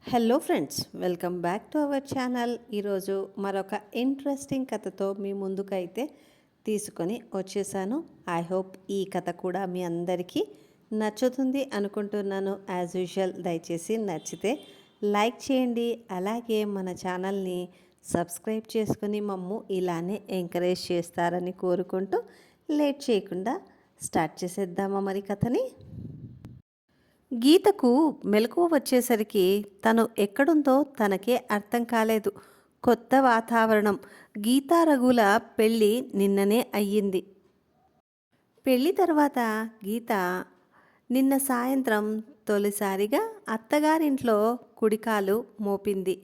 Hello friends, welcome back to our channel. ఈరోజు మరొక interesting కథతో మీ ముందుకైతే తీసుకొని వచ్చేసాను. ఐ హోప్ ఈ కథ కూడా మీ అందరికీ నచ్చుతుంది అనుకుంటున్నాను. యాజ్ యూజువల్ దయచేసి నచ్చితే లైక్ చేయండి, అలాగే మన ఛానల్ని సబ్స్క్రైబ్ చేసుకుని మమ్ము ఇలానే ఎంకరేజ్ చేస్తారని కోరుకుంటూ లేట్ చేయకుండా స్టార్ట్ చేసేద్దామా మరి కథని. గీతకు మెలకువ వచ్చేసరికి తను ఎక్కడుందో తనకే అర్థం కాలేదు. కొత్త వాతావరణం. గీతా రఘుల పెళ్ళి నిన్ననే అయ్యింది. పెళ్ళి తర్వాత గీత నిన్న సాయంత్రం తొలిసారిగా అత్తగారింట్లో కుడికాలు మోపింది.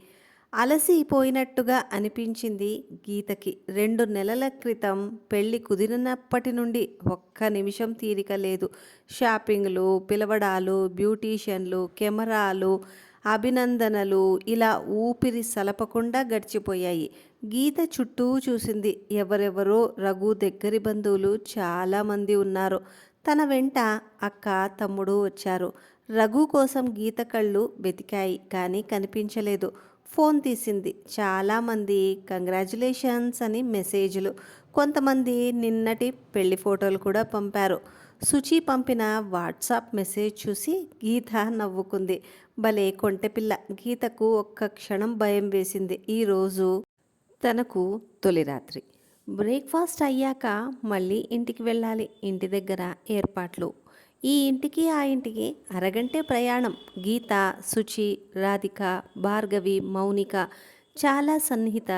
అలసిపోయినట్టుగా అనిపించింది గీతకి. 2 నెలల క్రితం పెళ్లి కుదిరినప్పటి నుండి ఒక్క నిమిషం తీరిక లేదు. షాపింగ్లు, పిలవడాలు, బ్యూటీషియన్లు, కెమెరాలు, అభినందనలు ఇలా ఊపిరి సలపకుండా గడిచిపోయాయి. గీత చుట్టూ చూసింది. ఎవరెవరో రఘు దగ్గరి బంధువులు చాలామంది ఉన్నారు. తన వెంట అక్క, తమ్ముడు వచ్చారు. రఘు కోసం గీత కళ్ళు వెతికాయి, కానీ కనిపించలేదు. ఫోన్ తీసింది. చాలామంది కంగ్రాచులేషన్స్ అని మెసేజ్లు, కొంతమంది నిన్నటి పెళ్లి ఫోటోలు కూడా పంపారు. సుచి పంపిన వాట్సాప్ మెసేజ్ చూసి గీత నవ్వుకుంది. భలే కొంటెపిల్ల. గీతకు ఒక్క క్షణం భయం వేసింది. ఈరోజు తనకు తొలి రాత్రి. బ్రేక్ఫాస్ట్ అయ్యాక మళ్ళీ ఇంటికి వెళ్ళాలి. ఇంటి దగ్గర ఏర్పాట్లు. ఈ ఇంటికి ఆ ఇంటికి అరగంటే ప్రయాణం. గీత, సుచి, రాధిక, భార్గవి, మౌనిక చాలా సన్నిహిత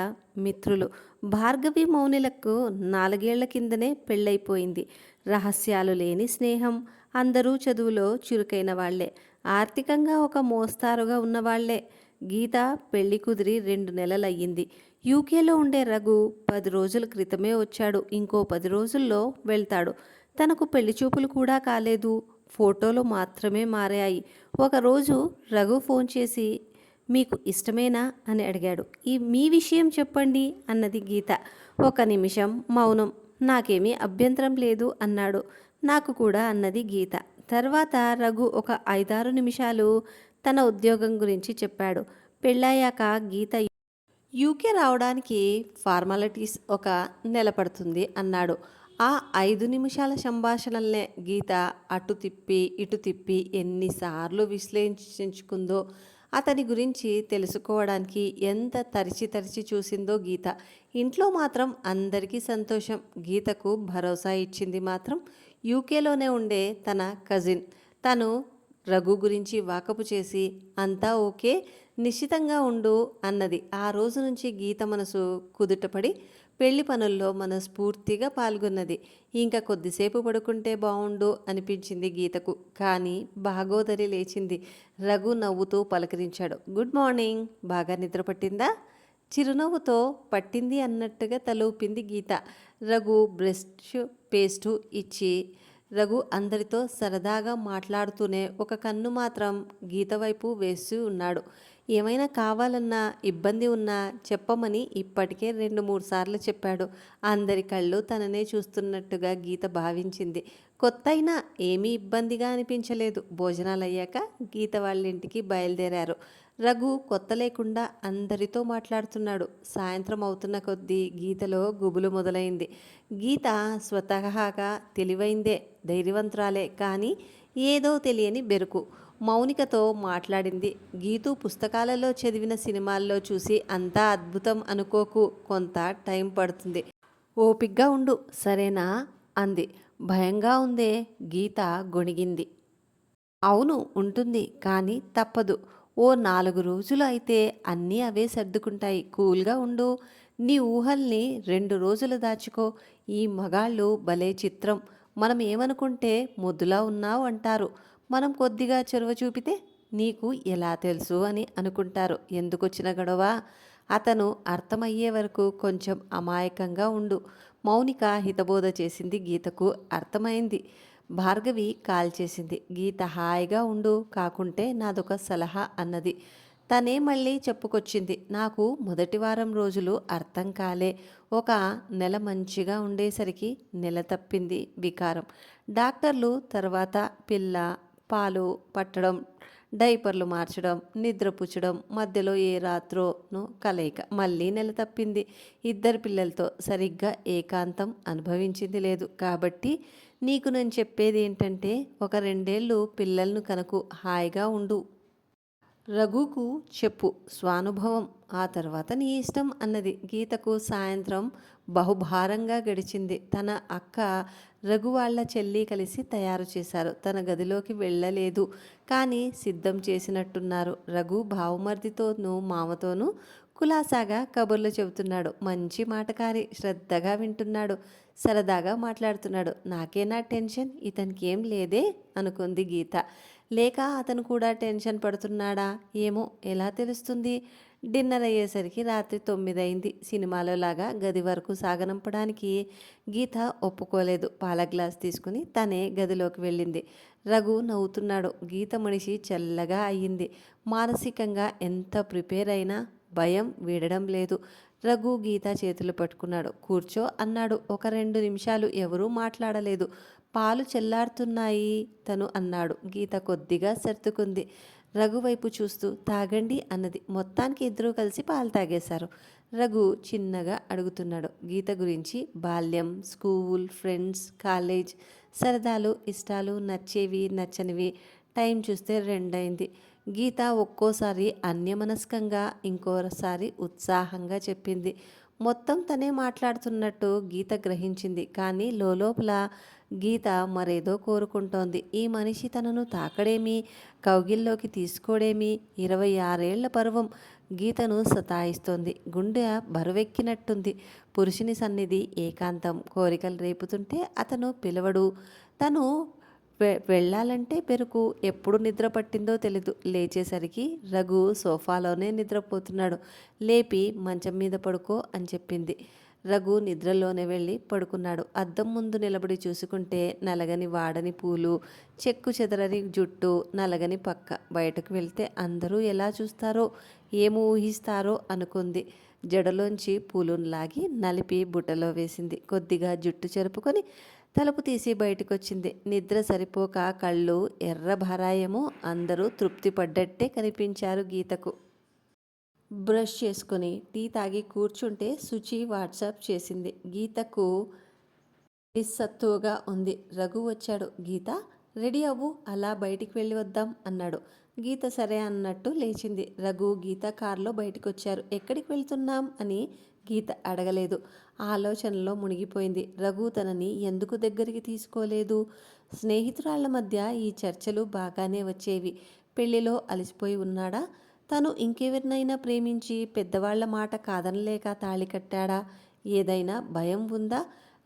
మిత్రులు. భార్గవి, మౌనిలకు 4 ఏళ్ల కిందనే పెళ్ళైపోయింది. రహస్యాలు లేని స్నేహం. అందరూ చదువులో చురుకైన వాళ్లే, ఆర్థికంగా ఒక మోస్తారుగా ఉన్నవాళ్లే. గీత పెళ్లి కుదిరి 2 నెలలయ్యింది. యూకేలో ఉండే రఘు 10 రోజుల క్రితమే వచ్చాడు. ఇంకో 10 రోజుల్లో వెళ్తాడు. తనకు పెళ్లి చూపులు కూడా కాలేదు, ఫోటోలు మాత్రమే మారాయి. ఒకరోజు రఘు ఫోన్ చేసి, మీకు ఇష్టమేనా అని అడిగాడు. మీ విషయం చెప్పండి అన్నది గీత. ఒక నిమిషం మౌనం. నాకేమీ అభ్యంతరం లేదు అన్నాడు. నాకు కూడా అన్నది గీత. తర్వాత రఘు ఒక 5-6 నిమిషాలు తన ఉద్యోగం గురించి చెప్పాడు. పెళ్ళయ్యాక గీత యూకే రావడానికి ఫార్మాలిటీస్ ఒక నెల పడుతుంది అన్నాడు. ఆ 5 నిమిషాల సంభాషణలనే గీత అటు తిప్పి ఇటు తిప్పి ఎన్నిసార్లు విశ్లేషించుకుందో, అతని గురించి తెలుసుకోవడానికి ఎంత తరిచి తరిచి చూసిందో గీత. ఇంట్లో మాత్రం అందరికీ సంతోషం. గీతకు భరోసా ఇచ్చింది మాత్రం యూకేలోనే ఉండే తన కజిన్. తను రఘు గురించి వాకపు చేసి, అంతా ఓకే, నిశ్చితంగా ఉండు అన్నది. ఆ రోజు నుంచి గీత మనసు కుదుటపడి పెళ్లి పనుల్లో మనస్ఫూర్తిగా పాల్గొన్నది. ఇంకా కొద్దిసేపు పడుకుంటే బావుండు అనిపించింది గీతకు. కానీ బాగోదరి లేచింది. రఘు నవ్వుతూ పలకరించాడు. Good morning. బాగా నిద్రపట్టిందా? చిరునవ్వుతో పట్టింది అన్నట్టుగా తలూపింది గీత. రఘు బ్రష్ పేస్టు ఇచ్చి రఘు అందరితో సరదాగా మాట్లాడుతూనే ఒక కన్ను మాత్రం గీత వైపు వేసి ఉన్నాడు. ఏమైనా కావాలన్నా, ఇబ్బంది ఉన్నా చెప్పమని ఇప్పటికే 2-3 సార్లు చెప్పాడు. అందరి కళ్ళు తననే చూస్తున్నట్టుగా గీత భావించింది. కొత్తైనా ఏమీ ఇబ్బందిగా అనిపించలేదు. భోజనాలయ్యాక గీత వాళ్ళింటికి బయలుదేరారు. రఘు కొత్త లేకుండా అందరితో మాట్లాడుతున్నాడు. సాయంత్రం అవుతున్న కొద్దీ గీతలో గుబులు మొదలైంది. గీత స్వతహాగా తెలివైందే, ధైర్యవంతురాలే, కానీ ఏదో తెలియని బెరుకు. మౌనికతో మాట్లాడింది. గీతు పుస్తకాలలో చదివిన, సినిమాల్లో చూసి అంతా అద్భుతం అనుకోకు, కొంత టైం పడుతుంది, ఓపిగ్గా ఉండు సరేనా అంది. భయంగా ఉందే. గీత గొణిగింది. అవును ఉంటుంది, కానీ తప్పదు. ఓ 4 రోజులు అయితే అన్నీ అవే సర్దుకుంటాయి. కూల్గా ఉండు. నీ ఊహల్ని 2 రోజులు దాచుకో. ఈ మగాళ్ళు భలే చిత్రం. మనం ఏమనుకుంటే మొద్దులా ఉన్నావు అంటారు. మనం కొద్దిగా చొరవ చూపితే నీకు ఎలా తెలుసు అని అనుకుంటారు. ఎందుకొచ్చిన గొడవ? అతను అర్థమయ్యే వరకు కొంచెం అమాయకంగా ఉండు. మౌనిక హితబోధ చేసింది. గీతకు అర్థమైంది. భార్గవి కాల్ చేసింది. గీత హాయిగా ఉండు, కాకుంటే నాదొక సలహా అన్నది. తనే మళ్ళీ చెప్పుకొచ్చింది. నాకు మొదటి వారం రోజులు అర్థం కాలే. ఒక నెల మంచిగా ఉండేసరికి నెల తప్పింది వికారం. డాక్టర్లు తర్వాత పిల్ల పాలు పట్టడం, డైపర్లు మార్చడం, నిద్రపుచ్చడం, మధ్యలో ఏ రాత్రోనో కలయిక. మళ్ళీ నెల తప్పింది. ఇద్దరు పిల్లలతో సరిగ్గా ఏకాంతం అనుభవించింది లేదు. కాబట్టి నీకు నేను చెప్పేది ఏంటంటే, ఒక 2 ఏళ్ళు పిల్లలను కనకు, హాయిగా ఉండు. రఘుకు చెప్పు స్వానుభవం, ఆ తర్వాత నీ ఇష్టం అన్నది. గీతకు సాయంత్రం బహుభారంగా గడిచింది. తన అక్క, రఘు వాళ్ళ చెల్లి కలిసి తయారు చేశారు. తన గదిలోకి వెళ్ళలేదు, కానీ సిద్ధం చేసినట్టున్నారు. రఘు బావుమర్దితోనూ మామతోనూ కులాసాగా కబుర్లు చెబుతున్నాడు. మంచి మాటకారి, శ్రద్ధగా వింటున్నాడు, సరదాగా మాట్లాడుతున్నాడు. నాకేనా టెన్షన్, ఇతనికి ఏం లేదే అనుకుంది గీత. లేక అతను కూడా టెన్షన్ పడుతున్నాడా ఏమో, ఎలా తెలుస్తుంది? డిన్నర్ అయ్యేసరికి రాత్రి 9 అయింది. సినిమాలో లాగా గది వరకు సాగనంపడానికి గీత ఒప్పుకోలేదు. పాల గ్లాస్ తీసుకుని తనే గదిలోకి వెళ్ళింది. రఘు నవ్వుతున్నాడు. గీత మనిషి చల్లగా అయ్యింది. మానసికంగా ఎంత ప్రిపేర్ అయినా భయం వీడడం లేదు. రఘు గీత చేతులు పట్టుకున్నాడు. కూర్చో అన్నాడు. ఒక 2 నిమిషాలు ఎవరూ మాట్లాడలేదు. పాలు చెల్లారుతున్నాయి తను అన్నాడు. గీత కొద్దిగా సర్దుకుంది. రఘు వైపు చూస్తూ తాగండి అన్నది. మొత్తానికి ఇద్దరూ కలిసి పాలు తాగేశారు. రఘు చిన్నగా అడుగుతున్నాడు గీత గురించి. బాల్యం, స్కూల్, ఫ్రెండ్స్, కాలేజ్, సరదాలు, ఇష్టాలు, నచ్చేవి, నచ్చనివి. టైం చూస్తే 2 అయింది. గీత ఒక్కోసారి అన్యమనస్కంగా, ఇంకోసారి ఉత్సాహంగా చెప్పింది. మొత్తం తనే మాట్లాడుతున్నట్టు గీత గ్రహించింది. కానీ లోపల గీత మరేదో కోరుకుంటోంది. ఈ మనిషి తనను తాకడేమి, కౌగిల్లోకి తీసుకోడేమి. 26 ఏళ్ల పర్వం గీతను సతాయిస్తోంది. గుండె బరువెక్కినట్టుంది. పురుషుని సన్నిధి, ఏకాంతం, కోరికలు రేపుతుంటే అతను పిలవడు. తను వెళ్ళాలంటే పెరుకు. ఎప్పుడు నిద్ర పట్టిందో తెలీదు. లేచేసరికి రఘు సోఫాలోనే నిద్రపోతున్నాడు. లేపి మంచం మీద పడుకో అని చెప్పింది. రఘు నిద్రలోనే వెళ్ళి పడుకున్నాడు. అద్దం ముందు నిలబడి చూసుకుంటే నలగని వాడని పూలు, చెక్కు చెదరని జుట్టు, నలగని పక్క. బయటకు వెళ్తే అందరూ ఎలా చూస్తారో, ఏమి ఊహిస్తారో అనుకుంది. జడలోంచి పూలును లాగి నలిపి బుట్టలో వేసింది. కొద్దిగా జుట్టు చెరుపుకొని తలుపు తీసి బయటకొచ్చింది. నిద్ర సరిపోక కళ్ళు ఎర్రభరాయేమో. అందరూ తృప్తి పడ్డట్టే కనిపించారు గీతకు. బ్రష్ చేసుకుని టీ తాగి కూర్చుంటే శుచి వాట్సాప్ చేసింది. గీతకు నిస్సత్తువగా ఉంది. రఘు వచ్చాడు. గీత రెడీ అవ్వు, అలా బయటికి వెళ్ళి వద్దాం అన్నాడు. గీత సరే అన్నట్టు లేచింది. రఘు, గీత కారులో బయటకొచ్చారు. ఎక్కడికి వెళ్తున్నాం అని గీత అడగలేదు. ఆలోచనలో మునిగిపోయింది. రఘు తనని ఎందుకు దగ్గరికి తీసుకోలేదు? స్నేహితురాళ్ల మధ్య ఈ చర్చలు బాగానే వచ్చేవి. పెళ్లిలో అలసిపోయి ఉన్నాడా? తను ఇంకెవరినైనా ప్రేమించి పెద్దవాళ్ల మాట కాదనలేక తాళి కట్టాడా? ఏదైనా భయం ఉందా?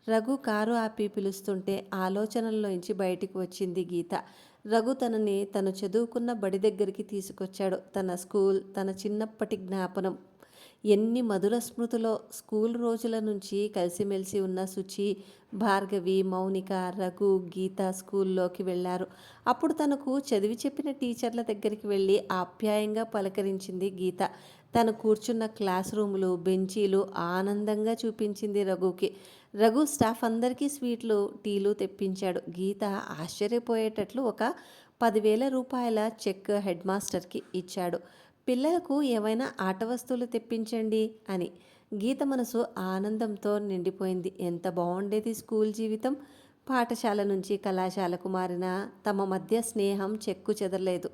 రఘు కారు ఆపి పిలుస్తుంటే ఆలోచనల్లోంచి బయటికి వచ్చింది గీత. రఘు తనని తను చదువుకున్న బడి దగ్గరికి తీసుకొచ్చాడు. తన స్కూల్, తన చిన్నప్పటి జ్ఞాపనం. ఎన్ని మధుర స్మృతులో. స్కూల్ రోజుల నుంచి కలిసిమెలిసి ఉన్న శుచి, భార్గవి, మౌనిక, రఘు, గీత స్కూల్లోకి వెళ్ళారు. అప్పుడు తనకు చదివి చెప్పిన టీచర్ల దగ్గరికి వెళ్ళి ఆప్యాయంగా పలకరించింది గీత. తను కూర్చున్న క్లాస్ రూములు, బెంచీలు ఆనందంగా చూపించింది రఘుకి. రఘు స్టాఫ్ అందరికీ స్వీట్లు, టీలు తెప్పించాడు. గీత ఆశ్చర్యపోయేటట్లు ఒక 10,000 రూపాయల చెక్ హెడ్ మాస్టర్కి ఇచ్చాడు. పిల్లలకు ఏవైనా ఆట వస్తువులు తెప్పించండి అని. గీత మనసు ఆనందంతో నిండిపోయింది. ఎంత బాగుండేది స్కూల్ జీవితం. పాఠశాల నుంచి కళాశాలకు మారిన తమ మధ్య స్నేహం చెక్కు చెదరలేదు.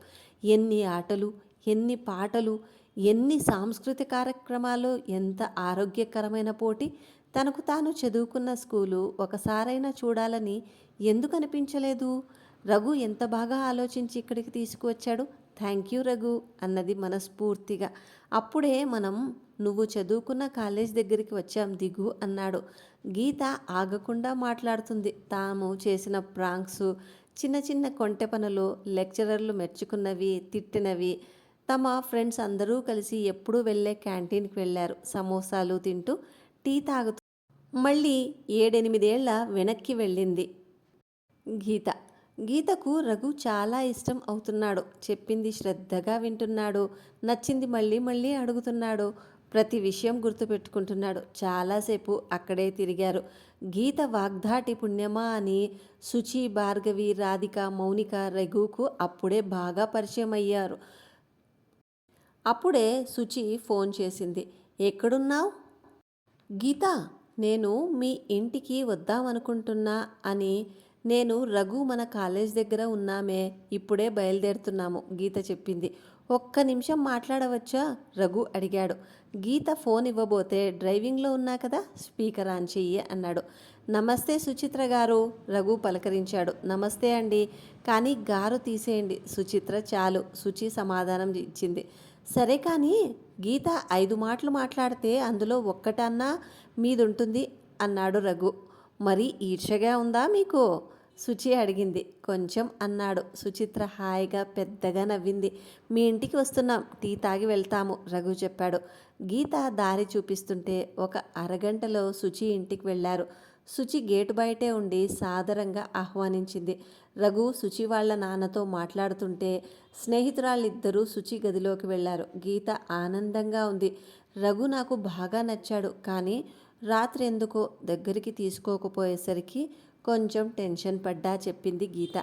ఎన్ని ఆటలు, ఎన్ని పాటలు, ఎన్ని సాంస్కృతిక కార్యక్రమాలు, ఎంత ఆరోగ్యకరమైన పోటీ. తనకు తాను చదువుకున్న స్కూలు ఒకసారైనా చూడాలని ఎందుకు అనిపించలేదు? రఘు ఎంత బాగా ఆలోచించి ఇక్కడికి తీసుకువచ్చాడు. థ్యాంక్ యూ రఘు అన్నది మనస్ఫూర్తిగా. అప్పుడే మనం నువ్వు చదువుకున్న కాలేజ్ దగ్గరికి వచ్చాం, దిగు అన్నాడు. గీత ఆగకుండా మాట్లాడుతుంది. తాము చేసిన ప్రాంక్స్, చిన్న చిన్న కొంటె పనులు, లెక్చరర్లు మెచ్చుకున్నవి, తిట్టినవి. తమ ఫ్రెండ్స్ అందరూ కలిసి ఎప్పుడూ వెళ్ళే క్యాంటీన్కి వెళ్ళారు. సమోసాలు తింటూ, టీ తాగుతూ. మళ్ళీ 7-8 ఏళ్ల వెనక్కి వెళ్ళింది గీత. గీతకు రఘు చాలా ఇష్టం అవుతున్నాడు. చెప్పింది శ్రద్ధగా వింటున్నాడు. నచ్చింది మళ్ళీ మళ్ళీ అడుగుతున్నాడు. ప్రతి విషయం గుర్తుపెట్టుకుంటున్నాడు. చాలాసేపు అక్కడే తిరిగారు. గీత వాగ్ధాటి పుణ్యమా అని శుచి, భార్గవి, రాధిక, మౌనిక, రఘుకు అప్పుడే బాగా పరిచయం అయ్యారు. అప్పుడే శుచి ఫోన్ చేసింది. ఎక్కడున్నావు? గీత, నేను మీ ఇంటికి వద్దామనుకుంటున్నా అని. నేను రఘు మన కాలేజ్ దగ్గర ఉన్నామే, ఇప్పుడే బయలుదేరుతున్నాము, గీత చెప్పింది. ఒక్క నిమిషం మాట్లాడవచ్చా? రఘు అడిగాడు. గీత ఫోన్ ఇవ్వబోతే డ్రైవింగ్లో ఉన్నా కదా, స్పీకర్ ఆన్ చెయ్యి అన్నాడు. నమస్తే సుచిత్ర గారు, రఘు పలకరించాడు. నమస్తే అండి, కానీ గారు తీసేయండి సుచిత్ర చాలు, శుచి సమాధానం ఇచ్చింది. సరే కానీ గీత 5 మాటలు మాట్లాడితే అందులో ఒక్కటన్నా మీదుంటుంది అన్నాడు రఘు. మరి ఈర్ష్యగా ఉందా మీకు? శుచి అడిగింది. కొంచెం అన్నాడు. సుచిత్ర హాయిగా పెద్దగా నవ్వింది. మీ ఇంటికి వస్తున్నాం, టీ తాగి వెళ్తాము, రఘు చెప్పాడు. గీత దారి చూపిస్తుంటే ఒక అరగంటలో శుచి ఇంటికి వెళ్ళారు. శుచి గేటు బయటే ఉండి సాదరంగా ఆహ్వానించింది. రఘు శుచి వాళ్ళ నాన్నతో మాట్లాడుతుంటే స్నేహితురాళ్ళిద్దరూ శుచి గదిలోకి వెళ్ళారు. గీత ఆనందంగా ఉంది. రఘు నాకు బాగా నచ్చాడు, కానీ రాత్రి ఎందుకో దగ్గరికి తీసుకోకపోయేసరికి కొంచెం టెన్షన్ పడ్డా, చెప్పింది గీత.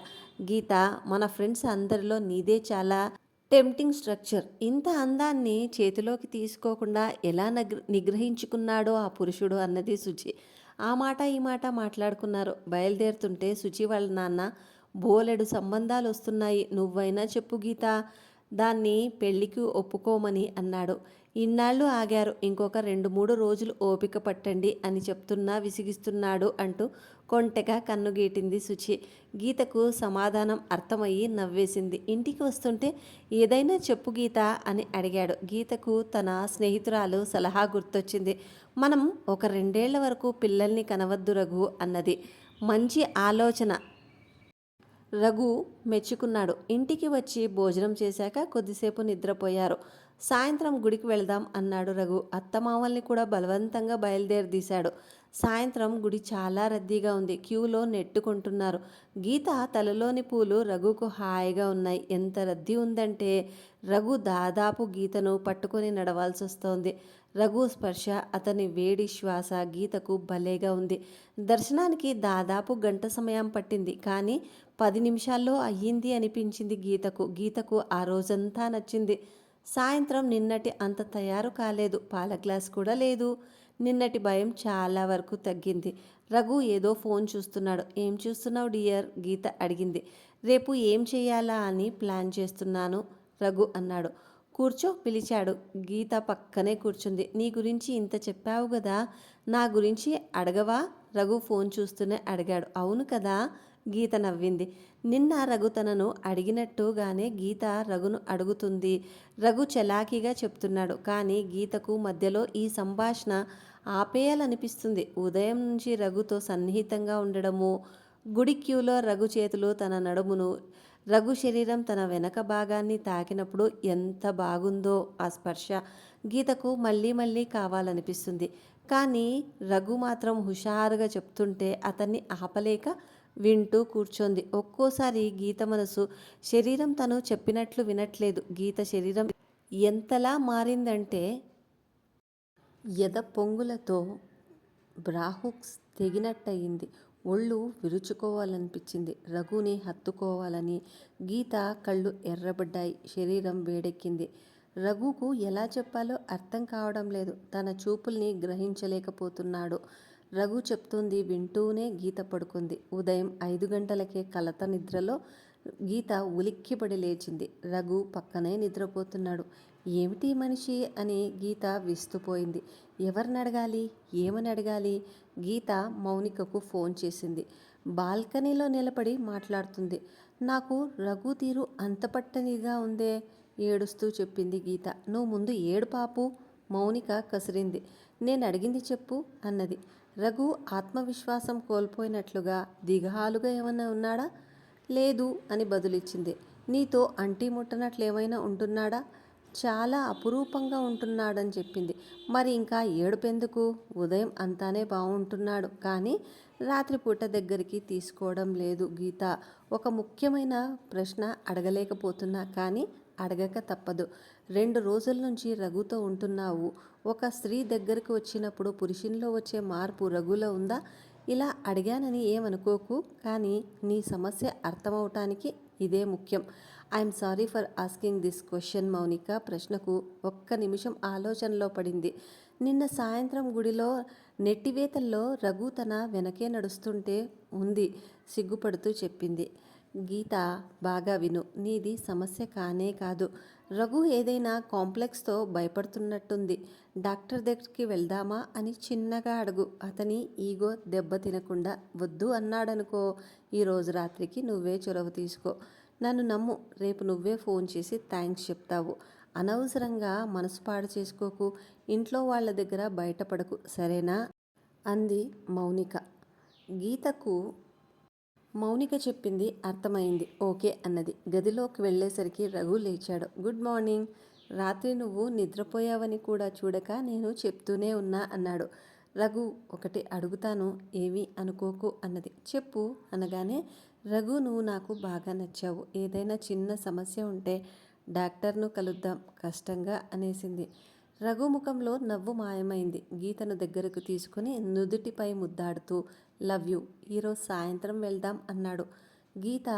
గీత, మన ఫ్రెండ్స్ అందరిలో నీదే చాలా టెంప్టింగ్ స్ట్రక్చర్. ఇంత అందాన్ని చేతిలోకి తీసుకోకుండా ఎలా నిగ్రహించుకున్నాడో ఆ పురుషుడు అన్నది శుచి. ఆ మాట ఈ మాట మాట్లాడుకున్నారు. బయలుదేరుతుంటే శుచి వాళ్ళ నాన్న, బోలెడు సంబంధాలు వస్తున్నాయి, నువ్వైనా చెప్పు గీత, దాన్ని పెళ్ళికి ఒప్పుకోమని అన్నాడు. ఇన్నాళ్ళు ఆగారు, ఇంకొక 2-3 రోజులు ఓపిక పట్టండి అని చెప్తున్నా విసిగిస్తున్నాడు అంటూ కొంటెగా కన్నుగీటింది శుచి. గీతకు సమాధానం అర్థమయ్యి నవ్వేసింది. ఇంటికి వస్తుంటే ఏదైనా చెప్పు గీత అని అడిగాడు. గీతకు తన స్నేహితురాలు సలహా గుర్తొచ్చింది. మనం ఒక 2 ఏళ్ల వరకు పిల్లల్ని కనవద్దు రఘు అన్నది. మంచి ఆలోచన, రఘు మెచ్చుకున్నాడు. ఇంటికి వచ్చి భోజనం చేశాక కొద్దిసేపు నిద్రపోయారు. సాయంత్రం గుడికి వెళదాం అన్నాడు రఘు. అత్తమామల్ని కూడా బలవంతంగా బయలుదేరదీశాడు. సాయంత్రం గుడి చాలా రద్దీగా ఉంది. క్యూలో నెట్టుకుంటున్నారు. గీత తలలోని పూలు రఘుకు హాయిగా ఉన్నాయి. ఎంత రద్దీ ఉందంటే రఘు దాదాపు గీతను పట్టుకొని నడవాల్సి వస్తోంది. రఘు స్పర్శ, అతని వేడి శ్వాస గీతకు భలేగా ఉంది. దర్శనానికి దాదాపు గంట సమయం పట్టింది, కానీ 10 నిమిషాల్లో అయ్యింది అనిపించింది గీతకు. గీతకు ఆ రోజంతా నచ్చింది. సాయంత్రం నిన్నటి అంత తయారు కాలేదు, పాల గ్లాస్ కూడా లేదు. నిన్నటి భయం చాలా వరకు తగ్గింది. రఘు ఏదో ఫోన్ చూస్తున్నాడు. ఏం చూస్తున్నావు డియర్, గీత అడిగింది. రేపు ఏం చేయాలా అని ప్లాన్ చేస్తున్నాను, రఘు అన్నాడు. కూర్చో, పిలిచాడు. గీత పక్కనే కూర్చుంది. నీ గురించి ఇంత చెప్పావు కదా, నా గురించి అడగవా, రఘు ఫోన్ చూస్తూనే అడిగాడు. అవును కదా, గీత నవ్వింది. నిన్న రఘు తనను అడిగినట్టుగానే గీత రఘును అడుగుతుంది. రఘు చలాకీగా చెప్తున్నాడు, కానీ గీతకు మధ్యలో ఈ సంభాషణ ఆపేయాలనిపిస్తుంది. ఉదయం నుంచి రఘుతో సన్నిహితంగా ఉండడము, గుడి క్యూలో రఘు చేతులు తన నడుమును, రఘు శరీరం తన వెనక భాగాన్ని తాకినప్పుడు ఎంత బాగుందో ఆ స్పర్శ. గీతకు మళ్ళీ మళ్ళీ కావాలనిపిస్తుంది. కానీ రఘు మాత్రం హుషారుగా చెప్తుంటే అతన్ని ఆపలేక వింటూ కూర్చోంది. ఒక్కోసారి గీత మనసు, శరీరం తను చెప్పినట్లు వినట్లేదు. గీత శరీరం ఎంతలా మారిందంటే ఎద పొంగులతో బ్రాహుక్స్ తెగినట్టయింది. ఒళ్ళు విరుచుకోవాలనిపించింది. రఘుని హత్తుకోవాలని. గీత కళ్ళు ఎర్రబడ్డాయి, శరీరం వేడెక్కింది. రఘుకు ఎలా చెప్పాలో అర్థం కావడం లేదు. తన చూపుల్ని గ్రహించలేకపోతున్నాడు. రఘు చెప్తుంది వింటూనే గీత పడుకుంది. ఉదయం 5 గంటలకే కలత నిద్రలో గీత ఉలిక్కిపడి లేచింది. రఘు పక్కనే నిద్రపోతున్నాడు. ఏమిటి మనిషి అని గీత విస్తుపోయింది. ఎవరిని అడగాలి, ఏమని అడగాలి? గీత మౌనికకు ఫోన్ చేసింది. బాల్కనీలో నిలబడి మాట్లాడుతుంది. నాకు రఘు తీరు అంతపట్టనిగా ఉందే, ఏడుస్తూ చెప్పింది గీత. నువ్వు ముందు ఏడు పాపు, మౌనిక కసిరింది. నేను అడిగింది చెప్పు అన్నది. రఘు ఆత్మవిశ్వాసం కోల్పోయినట్లుగా దిగాలుగా ఏమన్నా ఉన్నాడా? లేదు అని బదులిచ్చింది. నీతో అంటీ ముట్టనట్లు ఏమైనా ఉంటున్నాడా? చాలా అపురూపంగా ఉంటున్నాడని చెప్పింది. మరి ఇంకా ఏడుపెందుకు? ఉదయం అంతానే బాగుంటున్నాడు, కానీ రాత్రిపూట దగ్గరికి తీసుకోవడం లేదు. గీత, ఒక ముఖ్యమైన ప్రశ్న అడగలేకపోతున్నా, కానీ అడగక తప్పదు. 2 రోజుల నుంచి రఘుతో ఉంటున్నావు. ఒక స్త్రీ దగ్గరకు వచ్చినప్పుడు పురుషునిలో వచ్చే మార్పు రఘులో ఉందా? ఇలా అడిగానని ఏమనుకోకు, కానీ నీ సమస్య అర్థమవటానికి ఇదే ముఖ్యం. I'm sorry for asking this question. Mounika ప్రశ్నకు ఒక్క నిమిషం ఆలోచనలో పడింది. నిన్న సాయంత్రం గుడిలో నెట్టివేతల్లో రఘు తన వెనకే నడుస్తుంటే ఉంది సిగ్గుపడుతూ చెప్పింది. గీత, బాగా విను. నీది సమస్య కానే కాదు. రఘు ఏదైనా కాంప్లెక్స్తో భయపడుతున్నట్టుంది. డాక్టర్ దగ్గరికి వెళ్దామా అని చిన్నగా అడుగు. అతని ఈగో దెబ్బతినకుండా వద్దు అన్నాడనుకో, ఈరోజు రాత్రికి నువ్వే చొరవ తీసుకో. నన్ను నమ్ము, రేపు నువ్వే ఫోన్ చేసి థ్యాంక్స్ చెప్తావు. అనవసరంగా మనసు పాడు చేసుకోకు. ఇంట్లో వాళ్ళ దగ్గర బయటపడకు, సరేనా? అంది మౌనిక. గీతకు మౌనిక చెప్పింది అర్థమైంది. ఓకే అన్నది. గదిలోకి వెళ్ళేసరికి రఘు లేచాడు. Good morning. రాత్రి నువ్వు నిద్రపోయావని కూడా చూడక నేను చెప్తూనే ఉన్నా అన్నాడు. రఘు, ఒకటి అడుగుతాను, ఏమీ అనుకోకు అన్నది. చెప్పు అనగానే, రఘు, నువ్వు నాకు బాగా నచ్చావు. ఏదైనా చిన్న సమస్య ఉంటే డాక్టర్ను కలుద్దాం కష్టంగా అనేసింది. రఘు ముఖంలో నవ్వు మాయమైంది. గీతను దగ్గరకు తీసుకుని నుదుటిపై ముద్దాడుతూ, లవ్ యూ, ఈరోజు సాయంత్రం వెళ్దాం అన్నాడు. గీత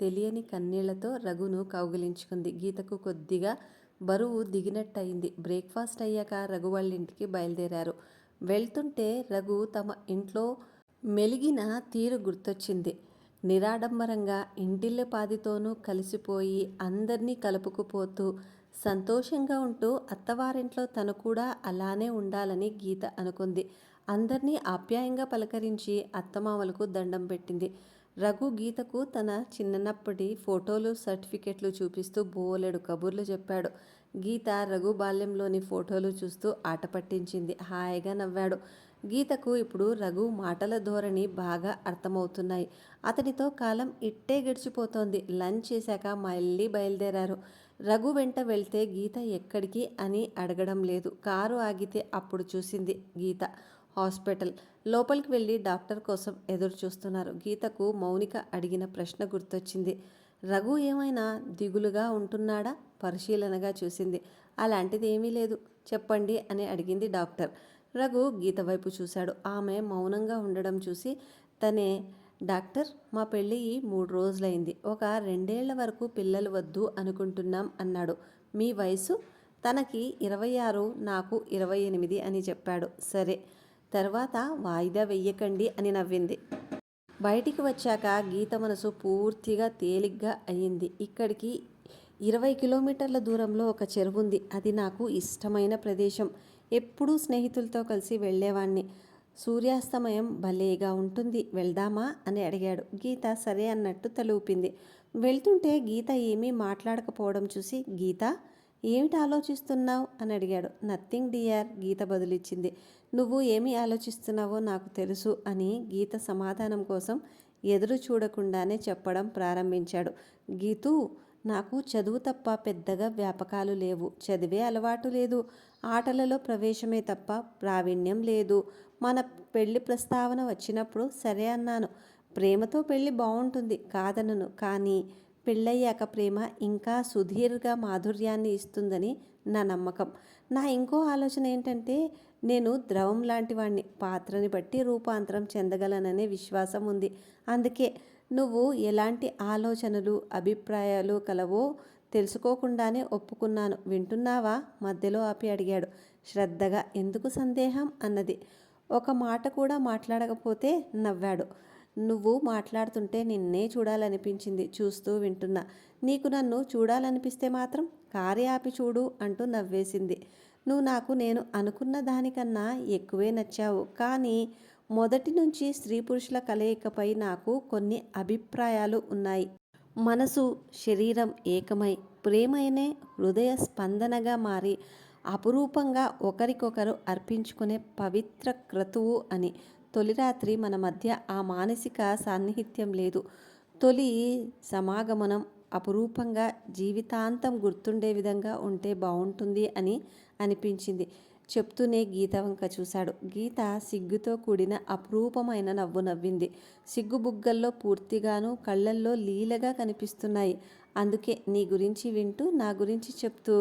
తెలియని కన్నీళ్లతో రఘును కౌగిలించుకుంది. గీతకు కొద్దిగా బరువు దిగినట్టయింది. బ్రేక్ఫాస్ట్ అయ్యాక రఘు వాళ్ళ ఇంటికి బయలుదేరారు. వెళ్తుంటే రఘు తమ ఇంట్లో మెలిగిన తీరు గుర్తొచ్చింది. నిరాడంబరంగా ఇంటిల్లిపాదితోనూ కలిసిపోయి అందర్నీ కలుపుకుపోతూ సంతోషంగా ఉంటూ అత్తవారింట్లో తను కూడా అలానే ఉండాలని గీత అనుకుంది. అందర్నీ ఆప్యాయంగా పలకరించి అత్తమామలకు దండం పెట్టింది. రఘు గీతకు తన చిన్నప్పటి ఫోటోలు, సర్టిఫికెట్లు చూపిస్తూ బోలెడు కబుర్లు చెప్పాడు. గీత రఘు బాల్యంలోని ఫోటోలు చూస్తూ ఆట పట్టించింది. హాయిగా నవ్వాడు. గీతకు ఇప్పుడు రఘు మాటల ధోరణి బాగా అర్థమవుతున్నాయి. అతనితో కాలం ఇట్టే గడిచిపోతోంది. లంచ్ చేశాక మళ్ళీ బయలుదేరారు. రఘు వెంట వెళ్తే గీత ఎక్కడికి అని అడగడం లేదు. కారు ఆగితే అప్పుడు చూసింది గీత. హాస్పిటల్ లోపలికి వెళ్ళి డాక్టర్ కోసం ఎదురు చూస్తున్నారు. గీతకు మౌనిక అడిగిన ప్రశ్న గుర్తొచ్చింది. రఘు ఏమైనా దిగులుగా ఉంటున్నాడా? పరిశీలనగా చూసింది. అలాంటిది ఏమీ లేదు, చెప్పండి అని అడిగింది డాక్టర్. రఘు గీత వైపు చూశాడు. ఆమె మౌనంగా ఉండడం చూసి తనే, డాక్టర్, మా పెళ్ళి 3 రోజులైంది. ఒక 2 ఏళ్ల వరకు పిల్లలు వద్దు అనుకుంటున్నాం అన్నాడు. మీ వయసు? తనకి 26, నాకు 28 అని చెప్పాడు. సరే, తర్వాత వాయిదా వెయ్యకండి అని నవ్వింది. బయటికి వచ్చాక గీత మనసు పూర్తిగా తేలిగ్గా అయ్యింది. ఇక్కడికి 20 కిలోమీటర్ల దూరంలో ఒక చెరువుంది. అది నాకు ఇష్టమైన ప్రదేశం. ఎప్పుడూ స్నేహితులతో కలిసి వెళ్ళేవాణ్ణి. సూర్యాస్తమయం భలేగా ఉంటుంది, వెళ్దామా అని అడిగాడు. గీత సరే అన్నట్టు తల ఊపింది. వెళ్తుంటే గీత ఏమీ మాట్లాడకపోవడం చూసి, గీత, ఏమిటి ఆలోచిస్తున్నావు అని అడిగాడు. నథింగ్ డియర్, గీత బదులిచ్చింది. నువ్వు ఏమి ఆలోచిస్తున్నావో నాకు తెలుసు అని గీత సమాధానం కోసం ఎదురు చూడకుండానే చెప్పడం ప్రారంభించాడు. గీతూ, నాకు చదువు తప్ప పెద్దగా వ్యాపకాలు లేవు. చదివే అలవాటు లేదు. ఆటలలో ప్రవేశమే తప్ప ప్రావీణ్యం లేదు. మన పెళ్లి ప్రస్తావన వచ్చినప్పుడు సరే అన్నాను. ప్రేమతో పెళ్ళి బాగుంటుంది, కాదనను. కానీ పెళ్ళయ్యాక ప్రేమ ఇంకా సుదీర్ఘ మాధుర్యాన్ని ఇస్తుందని నా నమ్మకం. నా ఇంకో ఆలోచన ఏంటంటే, నేను ద్రవం లాంటి వాణ్ణి. పాత్రని బట్టి రూపాంతరం చెందగలననే విశ్వాసం ఉంది. అందుకే నువ్వు ఎలాంటి ఆలోచనలు, అభిప్రాయాలు కలవో తెలుసుకోకుండానే ఒప్పుకున్నాను. వింటున్నావా? మధ్యలో ఆపి అడిగాడు శ్రద్ధగా. ఎందుకు సందేహం అన్నది. ఒక మాట కూడా మాట్లాడకపోతే నవ్వాడు. నువ్వు మాట్లాడుతుంటే నిన్నే చూడాలనిపించింది. చూస్తూ వింటున్నా. నీకు నన్ను చూడాలనిపిస్తే మాత్రం కారు ఆపి చూడు అంటూ నవ్వేసింది. నువ్వు నాకు నేను అనుకున్న దానికన్నా ఎక్కువే నచ్చావు. కానీ మొదటి నుంచి స్త్రీ పురుషుల కలయికపై నాకు కొన్ని అభిప్రాయాలు ఉన్నాయి. మనసు, శరీరం ఏకమై ప్రేమనే హృదయ స్పందనగా మారి అపురూపంగా ఒకరికొకరు అర్పించుకునే పవిత్ర క్రతువు అని. తొలి రాత్రి మన మధ్య ఆ మానసిక సాన్నిహిత్యం లేదు. తొలి సమాగమనం అపురూపంగా జీవితాంతం గుర్తుండే విధంగా ఉంటే బాగుంటుంది అని అనిపించింది. చెప్తూనే గీత వంక చూశాడు. గీత సిగ్గుతో కూడిన అపురూపమైన నవ్వు నవ్వింది. సిగ్గు బుగ్గల్లో పూర్తిగాను, కళ్ళల్లో లీలగా కనిపిస్తున్నాయి. అందుకే నీ గురించి వింటూ నా గురించి చెప్తూ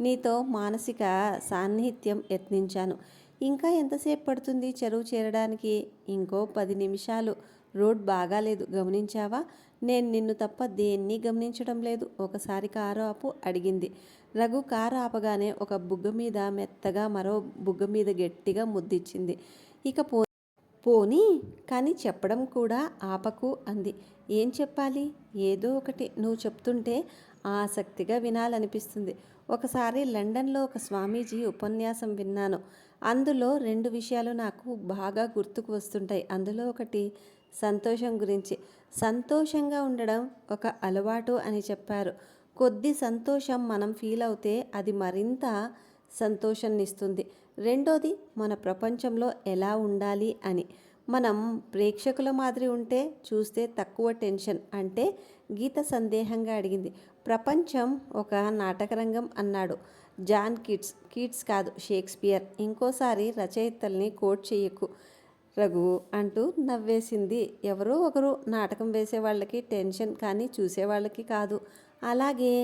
నీతో మానసిక సాన్నిహిత్యం యత్నించాను. ఇంకా ఎంతసేపు పడుతుంది చెరువు చేరడానికి? ఇంకో 10 నిమిషాలు. రోడ్ బాగాలేదు గమనించావా? నేను నిన్ను తప్ప దేన్ని గమనించడం లేదు. ఒకసారి కారు ఆపు అడిగింది. రఘు కారు ఆపగానే ఒక బుగ్గ మీద మెత్తగా మరో బుగ్గ మీద గట్టిగా ముద్దిచ్చింది. ఇక పోనీ కానీ చెప్పడం కూడా ఆపకు అంది. ఏం చెప్పాలి? ఏదో ఒకటి నువ్వు చెప్తుంటే ఆసక్తిగా వినాలనిపిస్తుంది. ఒకసారి లండన్లో ఒక స్వామీజీ ఉపన్యాసం విన్నాను. అందులో 2 విషయాలు నాకు బాగా గుర్తుకు వస్తుంటాయి. అందులో ఒకటి సంతోషం గురించి. సంతోషంగా ఉండడం ఒక అలవాటు అని చెప్పారు. కొద్ది సంతోషం మనం ఫీల్ అవుతే అది మరింత సంతోషాన్నిస్తుంది. రెండోది మన ప్రపంచంలో ఎలా ఉండాలి అని. మనం ప్రేక్షకుల మాదిరి ఉంటే చూస్తే తక్కువ టెన్షన్. అంటే గీత సందేహంగా అడిగింది. ప్రపంచం ఒక నాటకరంగం అన్నాడు జాన్ కీట్స్ కాదు షేక్స్పియర్. ఇంకోసారి రచయితల్ని కోట్ చెయ్యకు రఘు అంటూ నవ్వేసింది. ఎవరో ఒకరు నాటకం వేసేవాళ్ళకి టెన్షన్, కానీ చూసేవాళ్ళకి కాదు. అలాగే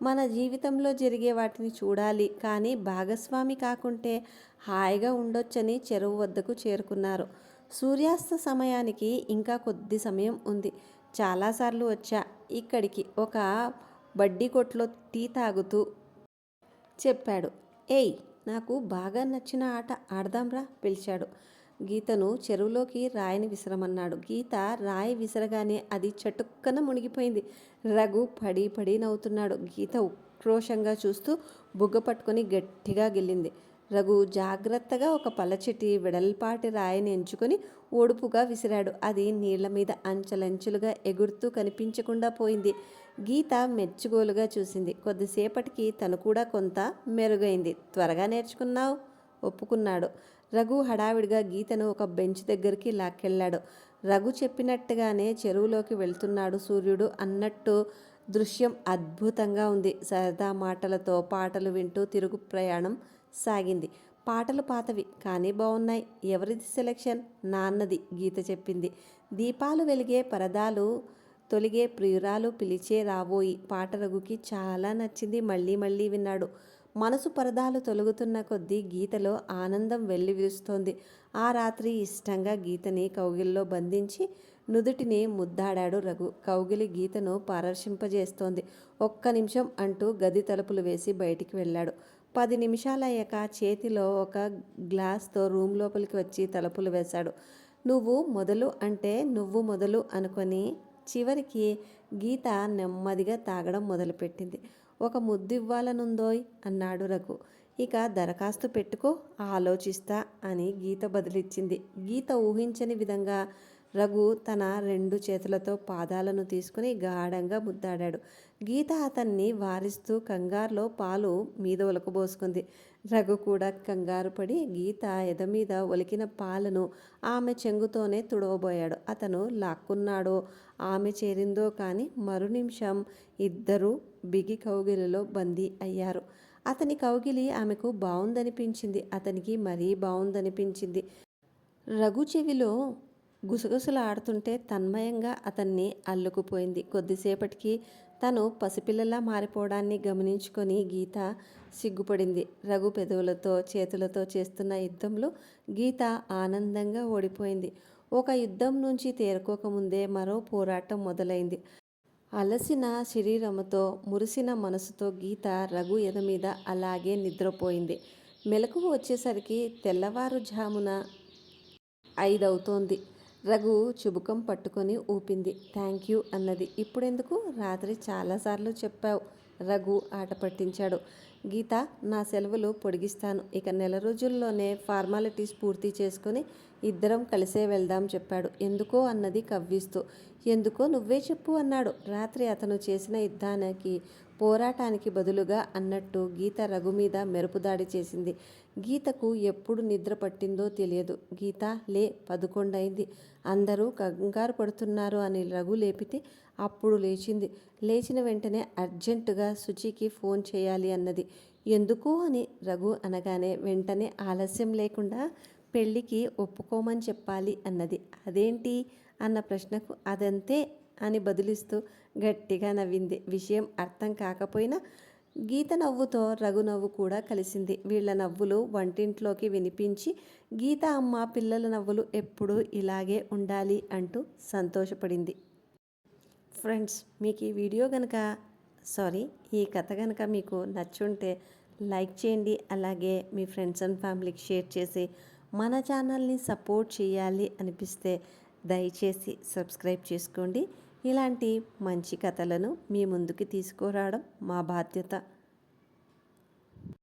మన జీవితంలో జరిగే వాటిని చూడాలి, కానీ భాగస్వామి కాకుంటే హాయిగా ఉండొచ్చని చెరువు వద్దకు చేరుకున్నారు. సూర్యాస్త సమయానికి ఇంకా కొద్ది సమయం ఉంది. చాలాసార్లు వచ్చా ఇక్కడికి ఒక బడ్డీ కొట్లో టీ తాగుతూ చెప్పాడు. ఏయ్, నాకు బాగా నచ్చిన ఆట ఆడదాంరా పిలిచాడు. గీతను చెరువులోకి రాయిని విసరమన్నాడు. గీత రాయి విసరగానే అది చటుక్కన మునిగిపోయింది. రఘు పడి పడి నవ్వుతున్నాడు. గీత ఉక్రోషంగా చూస్తూ బుగ్గ పట్టుకొని గట్టిగా గిల్లింది. రఘు జాగ్రత్తగా ఒక పలచటి వెడల్పాటి రాయిని ఎంచుకొని ఒడుపుగా విసిరాడు. అది నీళ్ల మీద అంచెలంచెలుగా ఎగురుతూ కనిపించకుండా పోయింది. గీత మెచ్చుగోలుగా చూసింది. కొద్దిసేపటికి తను కూడా కొంత మెరుగైంది. త్వరగా నేర్చుకున్నావు ఒప్పుకున్నాడు. రఘు హడావిడిగా గీతను ఒక బెంచ్ దగ్గరికి లాక్కెళ్ళాడు. రఘు చెప్పినట్టుగానే చెరువులోకి వెళ్తున్నాడు సూర్యుడు అన్నట్టు దృశ్యం అద్భుతంగా ఉంది. సరదా మాటలతో పాటలు వింటూ తిరుగు ప్రయాణం సాగింది. పాటలు పాతవి కానీ బాగున్నాయి. ఎవరిది సెలెక్షన్? నాన్నది, గీత చెప్పింది. దీపాలు వెలిగే పరదాలు తొలిగే ప్రియురాలు పిలిచే రాబోయి పాట రఘుకి చాలా నచ్చింది. మళ్ళీ మళ్ళీ విన్నాడు. మనసు పరదాలు తొలగుతున్న కొద్దీ గీతలో ఆనందం వెల్లివిరుస్తోంది. ఆ రాత్రి ఇష్టంగా గీతని కౌగిల్లో బంధించి నుదుటిని ముద్దాడాడు రఘు. కౌగిలి గీతను పరవశింపజేస్తోంది. ఒక్క నిమిషం అంటూ గది తలుపులు వేసి బయటికి వెళ్ళాడు. 10 నిమిషాలయ్యాక చేతిలో ఒక గ్లాస్తో రూమ్ లోపలికి వచ్చి తలుపులు వేశాడు. నువ్వు మొదలు అంటే నువ్వు మొదలు అనుకొని చివరికి గీత నెమ్మదిగా తాగడం మొదలుపెట్టింది. ఒక ముద్దు ఇవ్వాలనుందోయ్ అన్నాడు రఘు. ఇక దరఖాస్తు పెట్టుకో, ఆలోచిస్తా అని గీత బదులిచ్చింది. గీత ఊహించని విధంగా రఘు తన 2 చేతులతో పాదాలను తీసుకుని గాఢంగా ముద్దాడాడు. గీత అతన్ని వారిస్తూ కంగారులో పాలు మీద ఒలకబోసుకుంది. రఘు కూడా కంగారు పడి గీత ఎదమీద ఒలికిన పాలను ఆమె చెంగుతోనే తుడవబోయాడు. అతను లాక్కున్నాడో ఆమె చేరిందో కానీ మరు నిమిషం ఇద్దరూ బిగి కౌగిలిలో బందీ అయ్యారు. అతని కౌగిలి ఆమెకు బావుందనిపించింది. అతనికి మరీ బావుందనిపించింది. రఘు చెవిలో గుసగుసలాడుతుంటే తన్మయంగా అతన్ని అల్లుకుపోయింది. కొద్దిసేపటికి తను పసిపిల్లలా మారిపోవడాన్ని గమనించుకొని గీత సిగ్గుపడింది. రఘు పెదవులతో చేతులతో చేస్తున్న యుద్ధంలో గీత ఆనందంగా ఓడిపోయింది. ఒక యుద్ధం నుంచి తేరుకోకముందే మరో పోరాటం మొదలైంది. అలసిన శరీరముతో మురిసిన మనసుతో గీత రఘు ఎదమీద అలాగే నిద్రపోయింది. మెలకువ వచ్చేసరికి తెల్లవారుజామున 5 అవుతోంది. రఘు చుబుకం పట్టుకొని ఊపింది. థ్యాంక్ యూ అన్నది. ఇప్పుడెందుకు? రాత్రి చాలాసార్లు చెప్పావు. రఘు ఆట పట్టించాడు. గీత, నా సెలవులు పొడిగిస్తాను. ఇక 1 రోజుల్లోనే ఫార్మాలిటీస్ పూర్తి చేసుకొని ఇద్దరం కలిసే వెళ్దాం చెప్పాడు. ఎందుకో అన్నది కవ్విస్తూ. ఎందుకో నువ్వే చెప్పు అన్నాడు. రాత్రి అతను చేసిన యుద్ధానికి పోరాటానికి బదులుగా అన్నట్టు గీత రఘు మీద మెరుపుదాడి చేసింది. గీతకు ఎప్పుడు నిద్ర పట్టిందో తెలియదు. గీత లే, 11 అయింది. అందరూ కంగారు పడుతున్నారు అని రఘు లేపితే అప్పుడు లేచింది. లేచిన వెంటనే అర్జెంటుగా శుచికి ఫోన్ చేయాలి అన్నది. ఎందుకు అని రఘు అనగానే వెంటనే ఆలస్యం లేకుండా పెళ్ళికి ఒప్పుకోమని చెప్పాలి అన్నది. అదేంటి అన్న ప్రశ్నకు అదంతే అని బదులిస్తూ గట్టిగా నవ్వింది. విషయం అర్థం కాకపోయినా గీత నవ్వుతో రఘు నవ్వు కూడా కలిసింది. వీళ్ళ నవ్వులు వంటింట్లోకి వినిపించి గీత అమ్మ పిల్లల నవ్వులు ఎప్పుడూ ఇలాగే ఉండాలి అంటూ సంతోషపడింది. ఫ్రెండ్స్, మీకు ఈ వీడియో కనుక ఈ కథ కనుక మీకు నచ్చుంటే లైక్ చేయండి. అలాగే మీ ఫ్రెండ్స్ అండ్ ఫ్యామిలీకి షేర్ చేసి మన ఛానల్ని సపోర్ట్ చేయాలి అనిపిస్తే దయచేసి సబ్స్క్రైబ్ చేసుకోండి. ఇలాంటి మంచి కథలను మీ ముందుకి తీసుకురావడం మా బాధ్యత.